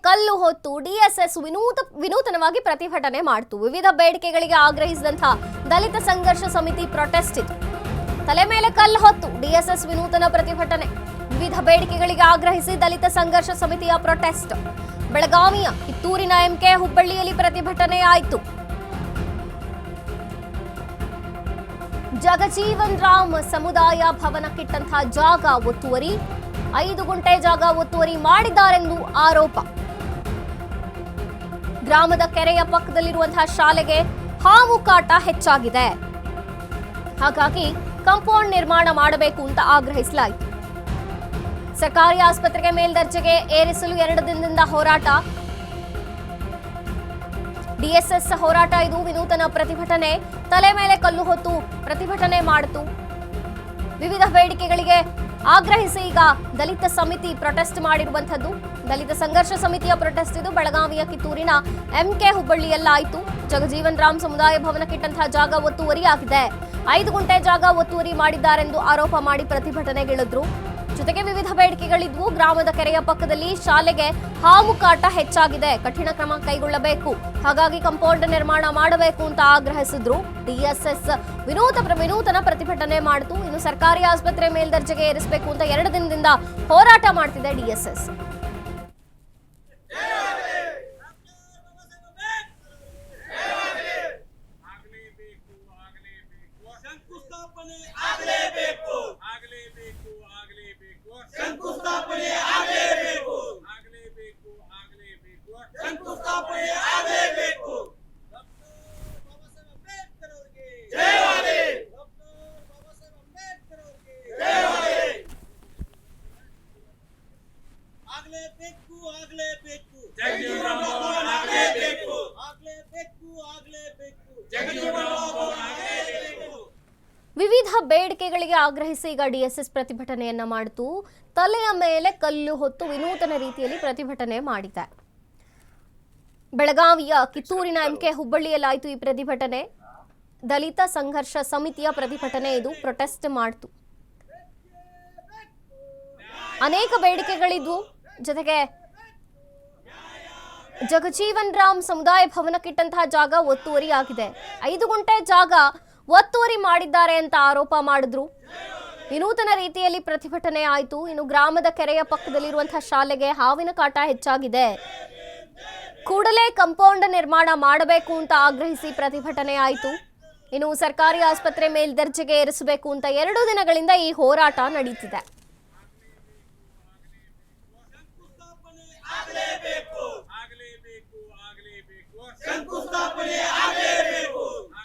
ಕಲ್ಲು ಹೊತ್ತು ಡಿಎಸ್ಎಸ್ ವಿನೂತನವಾಗಿ ಪ್ರತಿಭಟನೆ ಮಾಡಿತು. ವಿವಿಧ ಬೇಡಿಕೆಗಳಿಗೆ ಆಗ್ರಹಿಸಿದಂತಹ ದಲಿತ ಸಂಘರ್ಷ ಸಮಿತಿ ಪ್ರೊಟೆಸ್ಟ್ ಇದು. ತಲೆ ಮೇಲೆ ಕಲ್ಲು ಹೊತ್ತು ಡಿಎಸ್ಎಸ್ ವಿನೂತನ ಪ್ರತಿಭಟನೆ. ವಿವಿಧ ಬೇಡಿಕೆಗಳಿಗೆ ಆಗ್ರಹಿಸಿ ದಲಿತ ಸಂಘರ್ಷ ಸಮಿತಿಯ ಪ್ರೊಟೆಸ್ಟ್. ಬೆಳಗಾವಿಯ ಕಿತ್ತೂರಿನ ಎಂಕೆ ಹುಬ್ಬಳ್ಳಿಯಲ್ಲಿ ಪ್ರತಿಭಟನೆ ಆಯಿತು. ಜಗಜೀವನ್ ರಾಮ್ ಸಮುದಾಯ ಭವನಕ್ಕಿಟ್ಟಂತಹ ಜಾಗ ಒತ್ತುವರಿ, 5 ಗುಂಟೆ ಜಾಗ ಒತ್ತುವರಿ ಮಾಡಿದ್ದಾರೆಂದು ಆರೋಪ. ಗ್ರಾಮದ ಕೆರೆಯ ಪಕ್ಕದಲ್ಲಿರುವಂತಹ ಶಾಲೆಗೆ ಹಾವು ಕಾಟ ಹೆಚ್ಚಾಗಿದೆ, ಹಾಗಾಗಿ ಕಾಂಪೌಂಡ್ ನಿರ್ಮಾಣ ಮಾಡಬೇಕು ಅಂತ ಆಗ್ರಹಿಸಲಾಯಿತು. ಸರ್ಕಾರಿ ಆಸ್ಪತ್ರೆಗೆ ಮೇಲ್ದರ್ಜೆಗೆ ಏರಿಸಲು 2 ದಿನದಿಂದ ಹೋರಾಟ. ಡಿಎಸ್ಎಸ್ ಹೋರಾಟ ಇದು. ವಿನೂತನ ಪ್ರತಿಭಟನೆ. ತಲೆ ಮೇಲೆ ಕಲ್ಲು ಹೊತ್ತು ಪ್ರತಿಭಟನೆ ಮಾಡಿತು. ವಿವಿಧ ಬೇಡಿಕೆಗಳಿಗೆ ಆಗ್ರಹಿಸಿ ಈಗ ದಲಿತ ಸಮಿತಿ ಪ್ರೊಟೆಸ್ಟ್ ಮಾಡಿರುವಂತದ್ದು. ದಲಿತ ಸಂಘರ್ಷ ಸಮಿತಿಯ ಪ್ರೊಟೆಸ್ಟ್ ಇದು. ಬೆಳಗಾವಿಯ ಕಿತ್ತೂರಿನ ಎಂಕೆ ಹುಬ್ಬಳ್ಳಿಯಲ್ಲಾಯಿತು. ಜಗಜೀವನ್ ರಾಮ್ ಸಮುದಾಯ ಭವನಕ್ಕಿಟ್ಟಂತಹ ಜಾಗ ಒತ್ತುವರಿಯಾಗಿದೆ, 5 ಗುಂಟೆ ಜಾಗ ಒತ್ತುವರಿ ಮಾಡಿದ್ದಾರೆಂದು ಆರೋಪ ಮಾಡಿ ಪ್ರತಿಭಟನೆಗಿಳಿದ್ರು. ಜೊತೆಗೆ ವಿವಿಧ ಬೇಡಿಕೆಗಳಿದ್ವು. ಗ್ರಾಮದ ಕೆರೆಯ ಪಕ್ಕದಲ್ಲಿ ಶಾಲೆಗೆ ಹಾವು ಕಾಟ ಹೆಚ್ಚಾಗಿದೆ, ಕಠಿಣ ಕ್ರಮ ಕೈಗೊಳ್ಳಬೇಕು, ಹಾಗಾಗಿ ಕಾಂಪೌಂಡ್ ನಿರ್ಮಾಣ ಮಾಡಬೇಕು ಅಂತ ಆಗ್ರಹಿಸಿದ್ರು. ಡಿಎಸ್ಎಸ್ ವಿನೂತನ ಪ್ರತಿಭಟನೆ ಮಾಡಿತು. ಇನ್ನು ಸರ್ಕಾರಿ ಆಸ್ಪತ್ರೆ ಮೇಲ್ದರ್ಜೆಗೆ ಏರಿಸಬೇಕು ಅಂತ 2 ದಿನದಿಂದ ಹೋರಾಟ ಮಾಡ್ತಿದೆ ಡಿಎಸ್ಎಸ್. ವಿವಿಧ ಬೇಡಿಕೆಗಳಿಗೆ ಆಗ್ರಹಿಸಿ ಈಗ ಡಿಎಸ್ಎಸ್ ಪ್ರತಿಭಟನೆಯನ್ನ ಮಾಡಿತು. ತಲೆಯ ಮೇಲೆ ಕಲ್ಲು ಹೊತ್ತು ವಿನೂತನ ರೀತಿಯಲ್ಲಿ ಪ್ರತಿಭಟನೆ ಮಾಡಿದೆ. ಬೆಳಗಾವಿಯ ಕಿತ್ತೂರಿನ ಎಂಕೆ ಹುಬ್ಬಳ್ಳಿಯಲ್ಲಾಯಿತು ಈ ಪ್ರತಿಭಟನೆ. ದಲಿತ ಸಂಘರ್ಷ ಸಮಿತಿಯ ಪ್ರತಿಭಟನೆ ಇದು. ಪ್ರೊಟೆಸ್ಟ್ ಮಾಡಿತು. ಅನೇಕ ಬೇಡಿಕೆಗಳಿದ್ವು. ಜೊತೆಗೆ ಜಗಜೀವನ್ ರಾಮ್ ಸಮುದಾಯ ಭವನಕ್ಕಿಟ್ಟಂತಹ ಜಾಗ ಒತ್ತುವರಿಯಾಗಿದೆ, 5 ಗುಂಟೆ ಜಾಗ ಒತ್ತುವರಿ ಮಾಡಿದ್ದಾರೆ ಅಂತ ಆರೋಪ ಮಾಡಿದ್ರು. ವಿನೂತನ ರೀತಿಯಲ್ಲಿ ಪ್ರತಿಭಟನೆ ಆಯಿತು. ಇನ್ನು ಗ್ರಾಮದ ಕೆರೆಯ ಪಕ್ಕದಲ್ಲಿರುವಂತಹ ಶಾಲೆಗೆ ಹಾವಿನ ಕಾಟ ಹೆಚ್ಚಾಗಿದೆ, ಕೂಡಲೇ ಕಾಂಪೌಂಡ್ ನಿರ್ಮಾಣ ಮಾಡಬೇಕು ಅಂತ ಆಗ್ರಹಿಸಿ ಪ್ರತಿಭಟನೆ ಆಯಿತು. ಇನ್ನು ಸರ್ಕಾರಿ ಆಸ್ಪತ್ರೆ ಮೇಲ್ದರ್ಜೆಗೆ ಏರಿಸಬೇಕು ಅಂತ 2 ದಿನಗಳಿಂದ ಈ ಹೋರಾಟ ನಡೀತಿದೆ. ಆಗಲೇಬೇಕು.